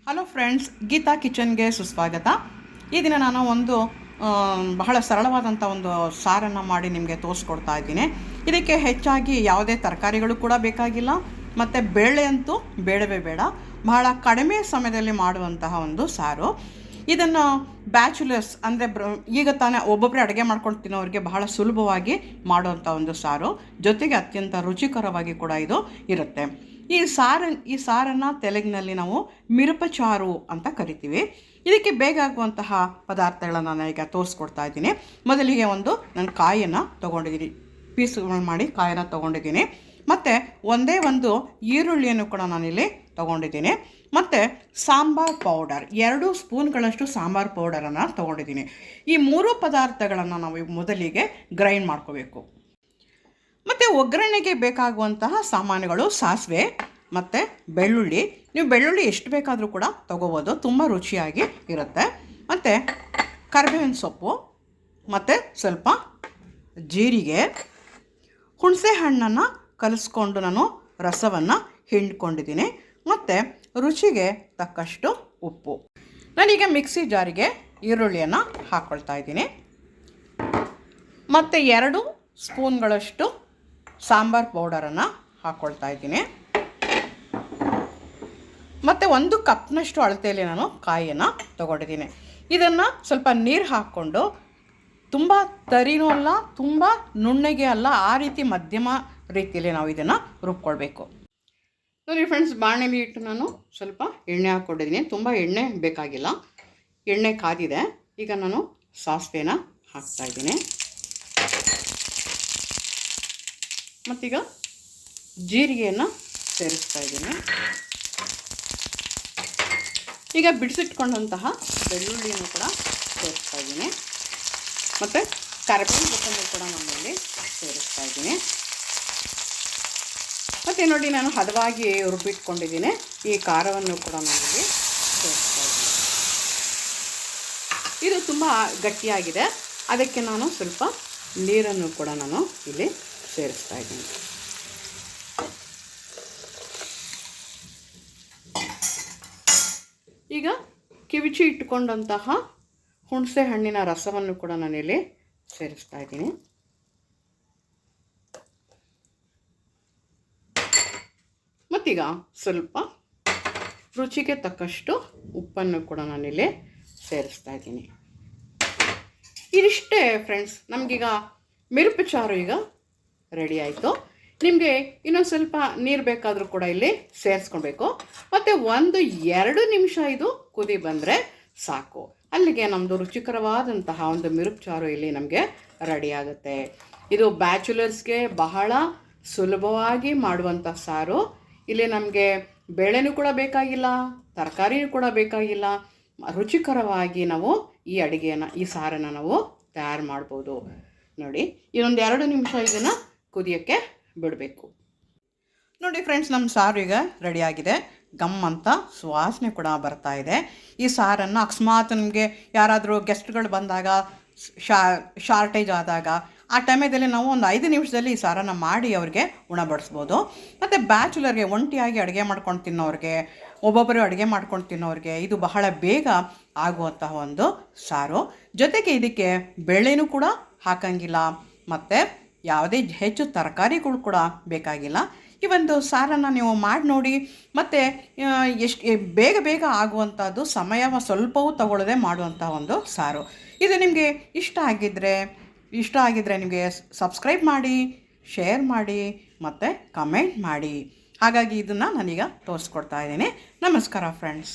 Hello friends, Geetha ಕಿಚನ್ಗೆ ಸುಸ್ವಾಗತ. ಈ ದಿನ ನಾನು ಒಂದು ಬಹಳ ಸರಳವಾದಂಥ ಒಂದು ಸಾರನ್ನು ಮಾಡಿ ನಿಮಗೆ ತೋರಿಸ್ಕೊಡ್ತಾ ಇದ್ದೀನಿ. ಇದಕ್ಕೆ ಹೆಚ್ಚಾಗಿ ಯಾವುದೇ ತರಕಾರಿಗಳು ಕೂಡ ಬೇಕಾಗಿಲ್ಲ ಮತ್ತು ಬೇಳೆ ಅಂತೂ ಬೇಡವೇ ಬೇಡ. ಬಹಳ ಕಡಿಮೆ ಸಮಯದಲ್ಲಿ ಮಾಡುವಂತಹ ಒಂದು ಸಾರು. ಇದನ್ನು ಬ್ಯಾಚುಲರ್ಸ್ ಅಂದರೆ ಈಗ ತಾನೇ ಒಬ್ಬೊಬ್ಬರೇ ಅಡುಗೆ ಮಾಡ್ಕೊಂಡು ತಿನ್ನೋರಿಗೆ ಬಹಳ ಸುಲಭವಾಗಿ ಮಾಡುವಂಥ ಒಂದು ಸಾರು, ಜೊತೆಗೆ ಅತ್ಯಂತ ರುಚಿಕರವಾಗಿ ಕೂಡ ಇದು ಇರುತ್ತೆ. ಈ ಸಾರನ್ನು ತೆಲುಗಿನಲ್ಲಿ ನಾವು ಮಿರಪಚಾರು ಅಂತ ಕರಿತೀವಿ. ಇದಕ್ಕೆ ಬೇಕಾಗುವಂತಹ ಪದಾರ್ಥಗಳನ್ನು ನಾನು ಈಗ ತೋರಿಸ್ಕೊಡ್ತಾ ಇದ್ದೀನಿ. ಮೊದಲಿಗೆ ನಾನು ಕಾಯನ್ನು ತೊಗೊಂಡಿದ್ದೀನಿ, ಪೀಸ್ಗಳು ಮಾಡಿ ಕಾಯನ್ನು ತೊಗೊಂಡಿದ್ದೀನಿ. ಮತ್ತು ಒಂದೇ ಒಂದು ಈರುಳ್ಳಿಯನ್ನು ಕೂಡ ನಾನಿಲ್ಲಿ ತೊಗೊಂಡಿದ್ದೀನಿ. ಮತ್ತು ಸಾಂಬಾರ್ ಪೌಡರ್ 2 ಸ್ಪೂನ್ಗಳಷ್ಟು ಸಾಂಬಾರ್ ಪೌಡರನ್ನು ತೊಗೊಂಡಿದ್ದೀನಿ. ಈ 3 ಪದಾರ್ಥಗಳನ್ನು ನಾವು ಮೊದಲಿಗೆ ಗ್ರೈಂಡ್ ಮಾಡ್ಕೋಬೇಕು. ಮತ್ತು ಒಗ್ಗರಣೆಗೆ ಬೇಕಾಗುವಂತಹ ಸಾಮಾನುಗಳು ಸಾಸಿವೆ ಮತ್ತು ಬೆಳ್ಳುಳ್ಳಿ. ನೀವು ಬೆಳ್ಳುಳ್ಳಿ ಎಷ್ಟು ಬೇಕಾದರೂ ಕೂಡ ತೊಗೋಬೋದು, ತುಂಬ ರುಚಿಯಾಗಿ ಇರುತ್ತೆ. ಮತ್ತು ಕರಿಬೇವಿನ ಸೊಪ್ಪು ಮತ್ತು ಸ್ವಲ್ಪ ಜೀರಿಗೆ, ಹುಣಸೆ ಹಣ್ಣನ್ನು ಕಲಿಸ್ಕೊಂಡು ನಾನು ರಸವನ್ನು ಹಿಂಡ್ಕೊಂಡಿದ್ದೀನಿ. ಮತ್ತು ರುಚಿಗೆ ತಕ್ಕಷ್ಟು ಉಪ್ಪು. ನಾನೀಗ ಮಿಕ್ಸಿ ಜಾರಿಗೆ ಈರುಳ್ಳಿಯನ್ನು ಹಾಕ್ಕೊಳ್ತಾ ಇದ್ದೀನಿ. ಮತ್ತು 2 ಸ್ಪೂನ್ಗಳಷ್ಟು ಸಾಂಬಾರ್ ಪೌಡರನ್ನು ಹಾಕ್ಕೊಳ್ತಾ ಇದ್ದೀನಿ. ಮತ್ತು 1 ಕಪ್ನಷ್ಟು ಅಳತೆಯಲ್ಲಿ ನಾನು ಕಾಯಿಯನ್ನು ತೊಗೊಂಡಿದ್ದೀನಿ. ಇದನ್ನು ಸ್ವಲ್ಪ ನೀರು ಹಾಕ್ಕೊಂಡು, ತುಂಬ ತರಿನೂ ಅಲ್ಲ ತುಂಬ ನುಣ್ಣಗೆ ಅಲ್ಲ, ಆ ರೀತಿ ಮಧ್ಯಮ ರೀತಿಯಲ್ಲಿ ನಾವು ಇದನ್ನು ರುಬ್ಕೊಳ್ಬೇಕು. ನೋಡಿ ಫ್ರೆಂಡ್ಸ್, ಬಾಣಲಿ ಇಟ್ಟು ನಾನು ಸ್ವಲ್ಪ ಎಣ್ಣೆ ಹಾಕ್ಕೊಂಡಿದ್ದೀನಿ. ತುಂಬ ಎಣ್ಣೆ ಬೇಕಾಗಿಲ್ಲ, ಎಣ್ಣೆ ಕಾದಿದೆ. ಈಗ ನಾನು ಸಾಸಿವೆನ ಹಾಕ್ತಾಯಿದ್ದೀನಿ. ಮತ್ತೀಗ ಜೀರಿಗೆಯನ್ನು ಸೇರಿಸ್ತಾ ಇದ್ದೀನಿ. ಈಗ ಬಿಡಿಸಿಟ್ಕೊಂಡಂತಹ ಬೆಳ್ಳುಳ್ಳಿಯನ್ನು ಕೂಡ ಸೇರಿಸ್ತಾ ಇದ್ದೀನಿ. ಮತ್ತು ಕರಿಬೇವಿನ ಸೊಪ್ಪನ್ನು ಕೂಡ ನನ್ನಲ್ಲಿ ಸೇರಿಸ್ತಾ ಇದ್ದೀನಿ. ಮತ್ತು ನೋಡಿ, ನಾನು ಹದವಾಗಿ ರುಬ್ಬಿಟ್ಕೊಂಡಿದ್ದೀನಿ. ಈ ಖಾರವನ್ನು ಕೂಡ ನಾನಿಲ್ಲಿ ಸೇರಿಸ್ತಾ ಇದ್ದೀನಿ. ಇದು ತುಂಬ ಗಟ್ಟಿಯಾಗಿದೆ, ಅದಕ್ಕೆ ನಾನು ಸ್ವಲ್ಪ ನೀರನ್ನು ಕೂಡ ನಾನು ಇಲ್ಲಿ ಸೇರಿಸ್ತಾ ಇದ್ದೀನಿ. ಈಗ ಕಿವಿಚಿ ಇಟ್ಕೊಂಡಂತಹ ಹುಣಸೆ ಹಣ್ಣಿನ ರಸವನ್ನು ಕೂಡ ನಾನಿಲ್ಲಿ ಸೇರಿಸ್ತಾ ಇದ್ದೀನಿ. ಮತ್ತೀಗ ಸ್ವಲ್ಪ ರುಚಿಗೆ ತಕ್ಕಷ್ಟು ಉಪ್ಪನ್ನು ಕೂಡ ನಾನಿಲ್ಲಿ ಸೇರಿಸ್ತಾ ಇದ್ದೀನಿ. ಇದಿಷ್ಟೇ ಫ್ರೆಂಡ್ಸ್, ನಮಗೀಗ ಮಿರಪಚಾರು ಈಗ ರೆಡಿ ಆಯಿತು. ನಿಮಗೆ ಇನ್ನೊಂದು ಸ್ವಲ್ಪ ನೀರು ಬೇಕಾದರೂ ಕೂಡ ಇಲ್ಲಿ ಸೇರಿಸ್ಕೊಳ್ಬೇಕು. ಮತ್ತು 1-2 ನಿಮಿಷ ಇದು ಕುದಿ ಬಂದರೆ ಸಾಕು. ಅಲ್ಲಿಗೆ ನಮ್ಮದು ರುಚಿಕರವಾದಂತಹ ಒಂದು ಮಿರಪಚಾರು ಇಲ್ಲಿ ನಮಗೆ ರೆಡಿ ಆಗುತ್ತೆ. ಇದು ಬ್ಯಾಚುಲರ್ಸ್ಗೆ ಬಹಳ ಸುಲಭವಾಗಿ ಮಾಡುವಂಥ ಸಾರು. ಇಲ್ಲಿ ನಮಗೆ ಬೇಳೆನೂ ಕೂಡ ಬೇಕಾಗಿಲ್ಲ, ತರಕಾರಿನೂ ಕೂಡ ಬೇಕಾಗಿಲ್ಲ. ರುಚಿಕರವಾಗಿ ನಾವು ಈ ಸಾರನ್ನು ನಾವು ತಯಾರು ಮಾಡ್ಬೋದು. ನೋಡಿ, ಇನ್ನೊಂದು 2 ನಿಮಿಷ ಇದನ್ನು ಕುದಿಯೋಕ್ಕೆ ಬಿಡಬೇಕು. ನೋಡಿ ಫ್ರೆಂಡ್ಸ್, ನಮ್ಮ ಸಾರು ಈಗ ರೆಡಿಯಾಗಿದೆ. ಗಮ್ ಅಂತ ಸುವಾಸನೆ ಕೂಡ ಬರ್ತಾ ಇದೆ. ಈ ಸಾರನ್ನು ಅಕಸ್ಮಾತ್ ನಿಮಗೆ ಯಾರಾದರೂ ಗೆಸ್ಟ್ಗಳು ಬಂದಾಗ, ಶಾರ್ಟೇಜ್ ಆದಾಗ, ಆ ಟೈಮಲ್ಲಿ ನಾವು ಒಂದು 5 ನಿಮಿಷದಲ್ಲಿ ಈ ಸಾರನ್ನು ಮಾಡಿ ಅವ್ರಿಗೆ ಉಣಬಡಿಸ್ಬೋದು. ಮತ್ತು ಬ್ಯಾಚುಲರ್ಗೆ, ಒಂಟಿಯಾಗಿ ಅಡುಗೆ ಮಾಡ್ಕೊಂಡು ತಿನ್ನೋರಿಗೆ, ಒಬ್ಬೊಬ್ಬರು ಅಡುಗೆ ಮಾಡ್ಕೊಂಡು ತಿನ್ನೋರಿಗೆ ಇದು ಬಹಳ ಬೇಗ ಆಗುವಂತಹ ಒಂದು ಸಾರು. ಜೊತೆಗೆ ಇದಕ್ಕೆ ಬೇಳೆನೂ ಕೂಡ ಹಾಕಂಗಿಲ್ಲ, ಮತ್ತು ಯಾವುದೇ ಹೆಚ್ಚು ತರಕಾರಿಗಳು ಕೂಡ ಬೇಕಾಗಿಲ್ಲ. ಈ ಒಂದು ಸಾರನ್ನು ನೀವು ಮಾಡಿ ನೋಡಿ. ಮತ್ತು ಎಷ್ಟು ಬೇಗ ಆಗುವಂಥದ್ದು, ಸಮಯ ಸ್ವಲ್ಪವೂ ತಗೊಳ್ಳದೆ ಮಾಡುವಂಥ ಒಂದು ಸಾರು. ಇದು ನಿಮಗೆ ಇಷ್ಟ ಆಗಿದ್ದರೆ ನಿಮಗೆ ಸಬ್ಸ್ಕ್ರೈಬ್ ಮಾಡಿ, ಶೇರ್ ಮಾಡಿ ಮತ್ತು ಕಮೆಂಟ್ ಮಾಡಿ. ಹಾಗಾಗಿ ಇದನ್ನು ನಾನೀಗ ತೋರಿಸ್ಕೊಡ್ತಾ ಇದ್ದೀನಿ. ನಮಸ್ಕಾರ ಫ್ರೆಂಡ್ಸ್.